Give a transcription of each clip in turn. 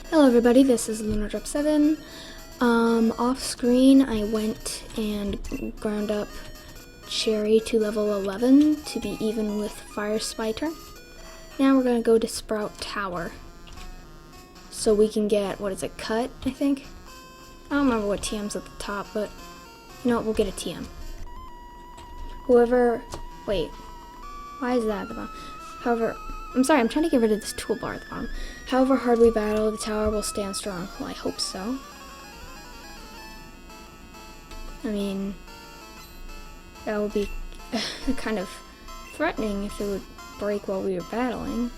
Hello everybody, this is LunarDrop7. Off screen I went and ground up Cherry to level 11 to be even with Fire Spider. Now we're gonna go to Sprout Tower. So we can get, what is it, Cut, I think? I don't remember what TM's at the top, but you know what, we'll get a TM. Whoever, wait, why is that at the bottom? However, I'm sorry, I'm trying to get rid of this toolbar at the bottom. However hard we battle, the tower will stand strong. Well, I hope so. I mean, that would be kind of threatening if it would break while we were battling.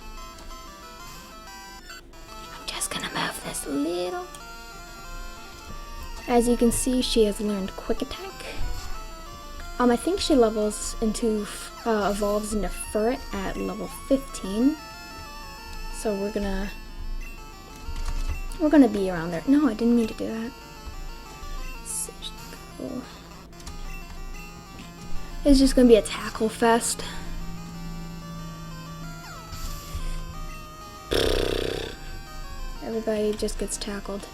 I'm just gonna move this a little. As you can see, she has learned Quick Attack. I think she levels into, evolves into Ferret at level 15. So we're gonna be around there. No, I didn't mean to do that. So go. It's just gonna be a tackle fest. Everybody just gets tackled.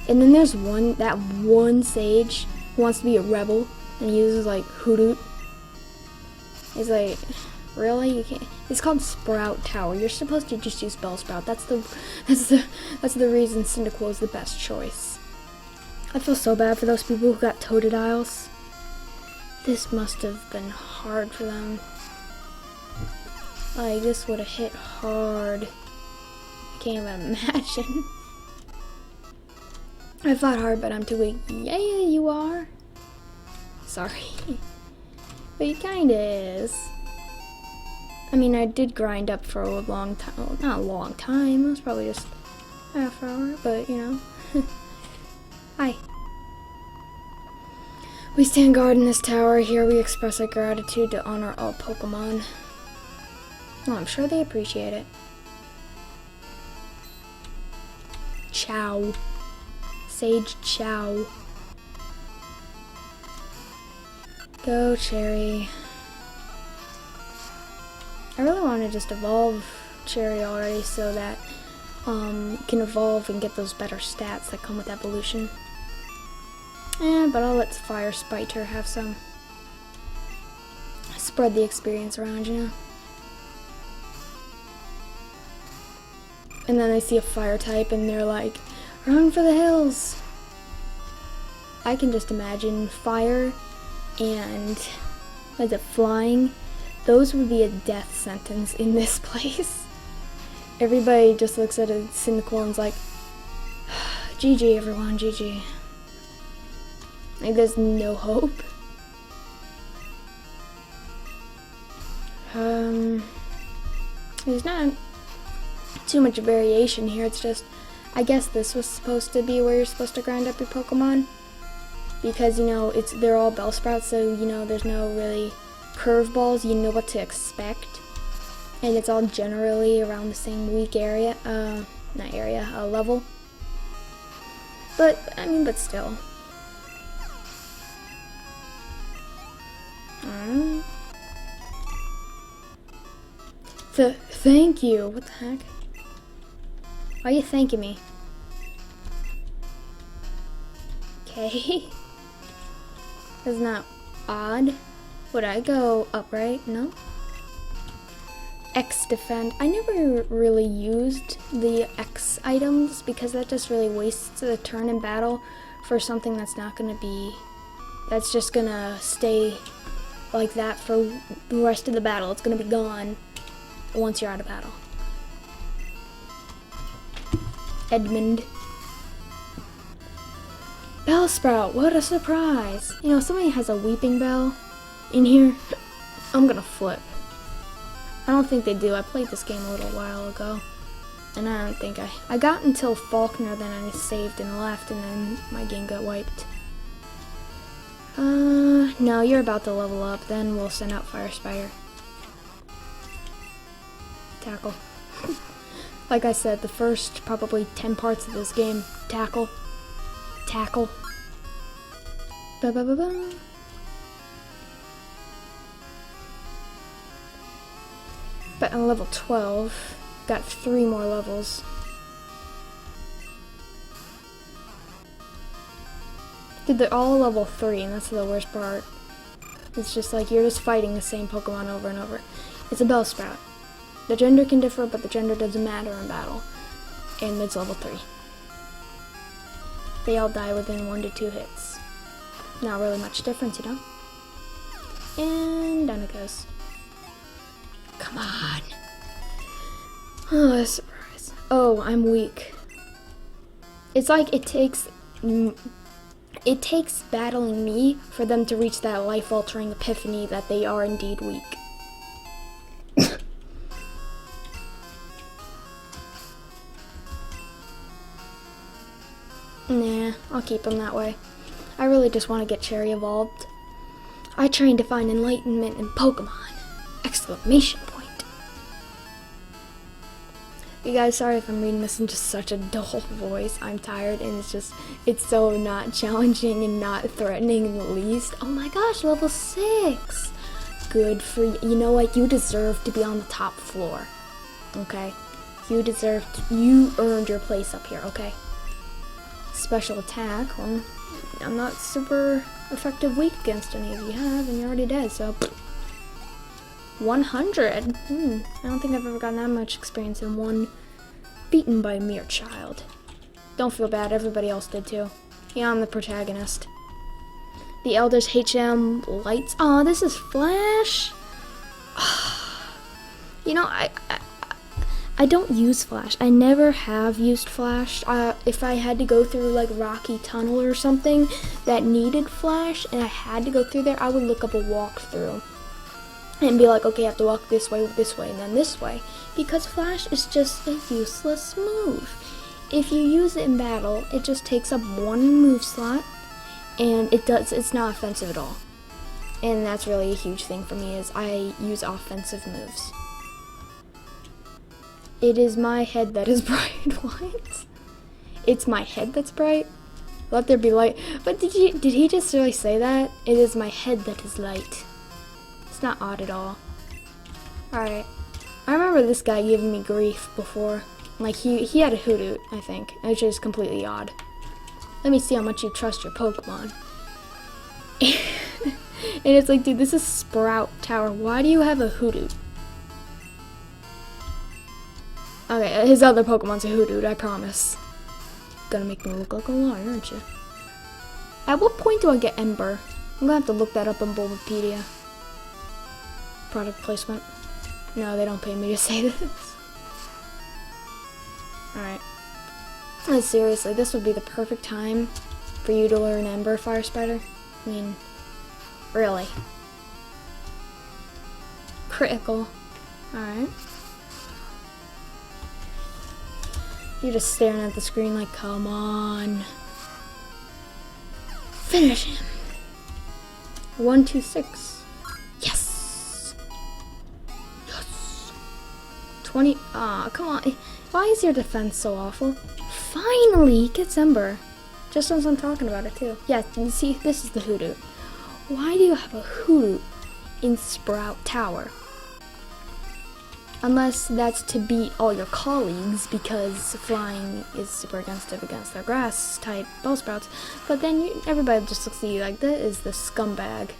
And then there's that one sage who wants to be a rebel and he uses like Hoodoo. He's like, really? You can't. It's called Sprout Tower. You're supposed to just use Bellsprout. That's the reason Cyndaquil is the best choice. I feel so bad for those people who got Totodiles. This must have been hard for them. Like, this would have hit hard. I can't even imagine. I fought hard, but I'm too weak. Yeah, you are. Sorry. But he kinda is. I mean, I did grind up for a long time. Well, not a long time. It was probably just half hour, but you know. Hi. We stand guard in this tower. Here we express our gratitude to honor all Pokémon. Well, I'm sure they appreciate it. Ciao. Sage Chow. Go, Cherry. I really want to just evolve Cherry already so that can evolve and get those better stats that come with evolution. But I'll let Fire Spider have some. Spread the experience around, you know. And then they see a fire type and they're like, run for the hills! I can just imagine fire and, what is it, flying? Those would be a death sentence in this place. Everybody just looks at a Cyndaquil and is like, GG everyone, GG. Like, there's no hope. There's not too much variation here, it's just, I guess this was supposed to be where you're supposed to grind up your Pokemon. Because, you know, they're all Bellsprouts, so, you know, there's no really curveballs, you know what to expect. And it's all generally around the same weak area, level. But, I mean, but still. Thank you, what the heck? Why are you thanking me? Okay. That's not odd. Would I go upright? No. X defend. I never really used the X items because that just really wastes the turn in battle for something that's not gonna be, that's just gonna stay like that for the rest of the battle. It's gonna be gone once you're out of battle. Edmund. Bellsprout, what a surprise! You know, if somebody has a Weeping Bell in here, I'm gonna flip. I don't think they do. I played this game a little while ago, and I don't think I got until Faulkner, then I saved and left, and then my game got wiped. No, you're about to level up, then we'll send out Fire Spider. Tackle. Like I said, the first probably 10 parts of this game, tackle. Tackle. Ba ba ba ba. But on level 12, got 3 more levels. Dude, they're all level 3, and that's the worst part. It's just like you're just fighting the same Pokemon over and over. It's a Bellsprout. The gender can differ, but the gender doesn't matter in battle. And it's level 3. They all die within 1 to 2 hits. Not really much difference, you know? And down it goes. Come on. Oh, a surprise. Oh, I'm weak. It's like it takes battling me for them to reach that life-altering epiphany that they are indeed weak. Nah, I'll keep them that way. I really just want to get Cherry evolved. I trained to find enlightenment in Pokemon! Exclamation point. You guys, sorry if I'm reading this in just such a dull voice. I'm tired and it's so not challenging and not threatening in the least. Oh my gosh, level 6! Good for you. You know what? You deserve to be on the top floor. Okay? You earned your place up here, okay? Special attack. Well, I'm not super effective weak against any of you have, and you're already dead, so 100. I don't think I've ever gotten that much experience in one. Beaten by a mere child. Don't feel bad, everybody else did too. Yeah, I'm the protagonist. The Elder's HM lights. Oh, this is Flash. You know, I don't use Flash. I never have used Flash. If I had to go through like Rocky Tunnel or something that needed Flash and I had to go through there, I would look up a walkthrough and be like, okay, I have to walk this way, and then this way. Because Flash is just a useless move. If you use it in battle, it just takes up 1 move slot, and it's not offensive at all. And that's really a huge thing for me, is I use offensive moves. It is my head that is bright. What? It's my head that's bright? Let there be light. But did he just really say that? It is my head that is light. It's not odd at all. Alright. I remember this guy giving me grief before. Like, he had a Hoothoot, I think, which is completely odd. Let me see how much you trust your Pokemon. And it's like, dude, this is Sprout Tower. Why do you have a Hoothoot? Okay, his other Pokemon's a Hoothoot, I promise. Gonna make me look like a liar, aren't you? At what point do I get Ember? I'm gonna have to look that up on Bulbapedia. Product placement. No, they don't pay me to say this. Alright. Seriously, this would be the perfect time for you to learn Ember, Fire Spider. I mean, really. Critical. Alright. You're just staring at the screen like, come on. Finish him. 1, 2, 6. Yes. Yes. 20. Aw, come on. Why is your defense so awful? Finally, he gets Ember. Just as I'm talking about it, too. Yeah, you see, this is the Hoothoot. Why do you have a Hoothoot in Sprout Tower? Unless that's to beat all your colleagues, because flying is super against their grass-type Bellsprouts. But then everybody just looks at you like, that is the scumbag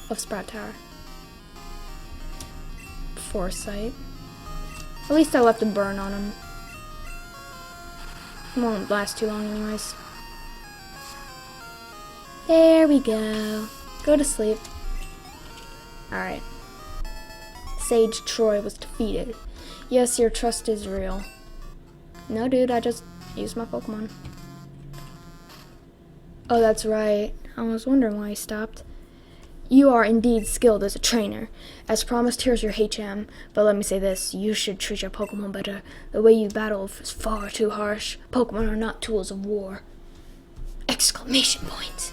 of Sprout Tower. Foresight. At least I left a burn on him. It won't last too long anyways. There we go. Go to sleep. Alright. Sage Troy was defeated. Yes, your trust is real. No, dude, I just used my Pokemon. Oh, that's right. I was wondering why he stopped. You are indeed skilled as a trainer. As promised, here's your HM. But let me say this, you should treat your Pokemon better. The way you battle is far too harsh. Pokemon are not tools of war. Exclamation point. ...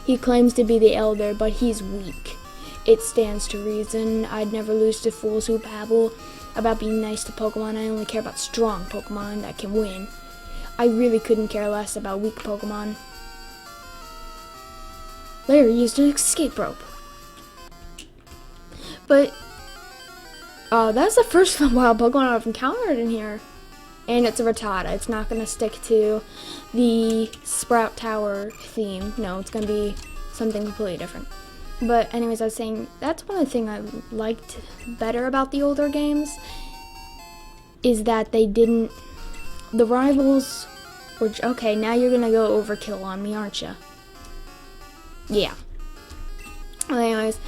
He claims to be the elder, but he's weak. It stands to reason I'd never lose to fools who babble about being nice to Pokemon. I only care about strong Pokemon that can win. I really couldn't care less about weak Pokemon. Larry used an escape rope. But That's the first wild Pokemon I've encountered in here. And it's a Rattata. It's not going to stick to the Sprout Tower theme. No, it's going to be something completely different. But anyways, I was saying, that's one of the things I liked better about the older games, is that they didn't, the rivals were, okay, now you're going to go overkill on me, aren't you? Yeah. Well, anyways,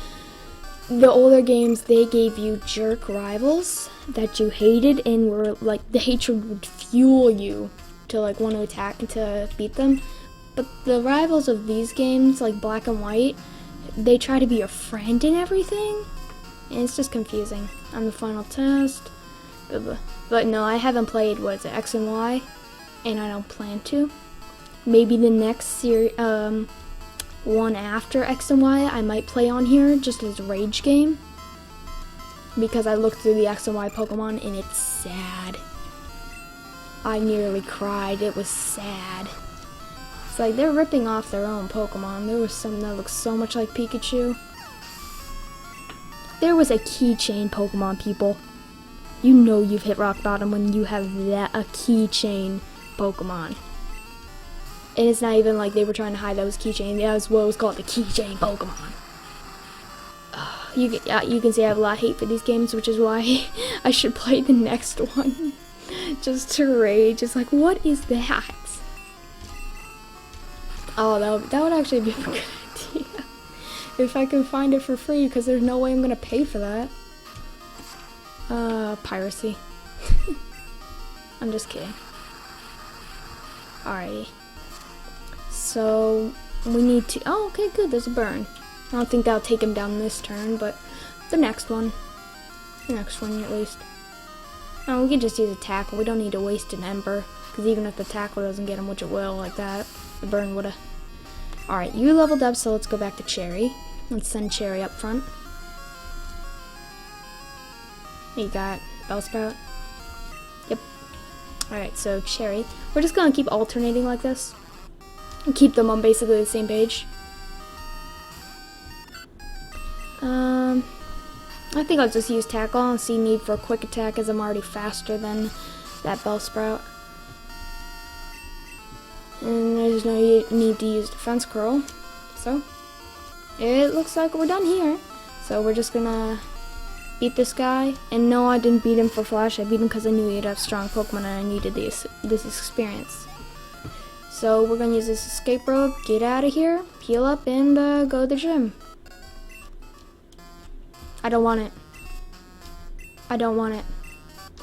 the older games, they gave you jerk rivals that you hated, and were like, the hatred would fuel you to like want to attack and to beat them. But the rivals of these games, like Black and White, they try to be your friend and everything, and it's just confusing. On the final test, blah, blah. But no, I haven't played, what is it, X and Y, and I don't plan to. Maybe the next series, one after X and Y, I might play on here just as a rage game, because I looked through the X and Y Pokemon and it's sad. I nearly cried. It was sad. It's like they're ripping off their own Pokemon. There was some that looked so much like Pikachu. There was a keychain Pokemon, people. You know you've hit rock bottom when you have that, a keychain Pokemon. And it's not even like they were trying to hide that was keychain. That was what was called the keychain Pokemon. You can see I have a lot of hate for these games, which is why I should play the next one. Just to rage. It's like, what is that? Oh, that would actually be a good idea. If I can find it for free, because there's no way I'm going to pay for that. Piracy. I'm just kidding. Alrighty. So, we need to... Oh, okay, good. There's a burn. I don't think that'll take him down this turn, but the next one. The next one, at least. Oh, we can just use a tackle. We don't need to waste an ember, because even if the tackle doesn't get him, which it will, like that, the burn would've... Alright, you leveled up, so let's go back to Cherry. Let's send Cherry up front. You got Bellsprout. Yep. Alright, so Cherry. We're just gonna keep alternating like this. And keep them on basically the same page. I think I'll just use Tackle and see need for a quick attack, as I'm already faster than that Bellsprout. And there's no need to use Defense Curl. So, it looks like we're done here. So we're just gonna beat this guy. And no, I didn't beat him for Flash. I beat him because I knew he'd have strong Pokemon and I needed this experience. So we're gonna use this escape rope, get out of here, heal up, and go to the gym. I don't want it. I don't want it.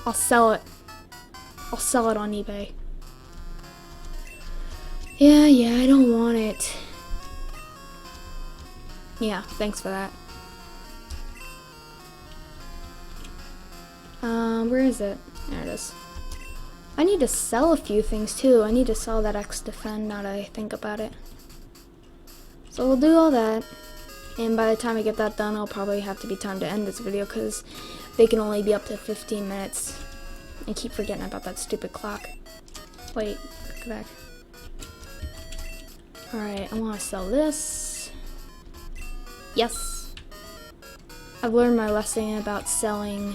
I'll sell it. I'll sell it on eBay. Yeah, I don't want it. Yeah, thanks for that. Where is it? There it is. I need to sell a few things too. I need to sell that X Defend now that I think about it. So we'll do all that. And by the time I get that done, I'll probably have to be time to end this video, because they can only be up to 15 minutes. I keep forgetting about that stupid clock. Wait, go back. Alright, I want to sell this. Yes. I've learned my lesson about selling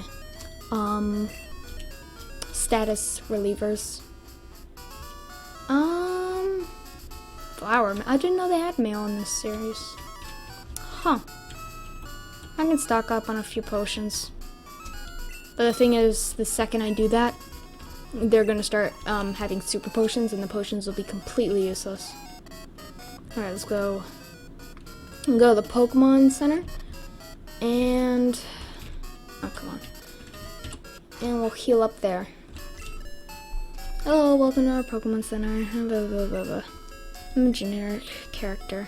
status relievers. Flower. I didn't know they had mail in this series. Huh. I can stock up on a few potions. But the thing is, the second I do that, they're gonna start having super potions, and the potions will be completely useless. Alright, let's go. Go to the Pokemon Center. And... oh, come on. And we'll heal up there. Hello, welcome to our Pokemon Center. Blah, blah, blah, blah. I'm a generic character.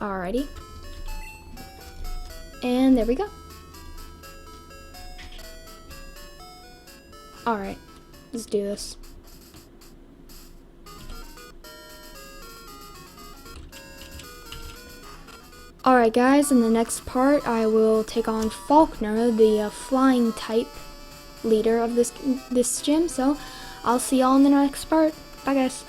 Alrighty. And there we go. Alright, let's do this. Alright guys, in the next part I will take on Faulkner, the flying type leader of this gym, so I'll see y'all in the next part. Bye guys.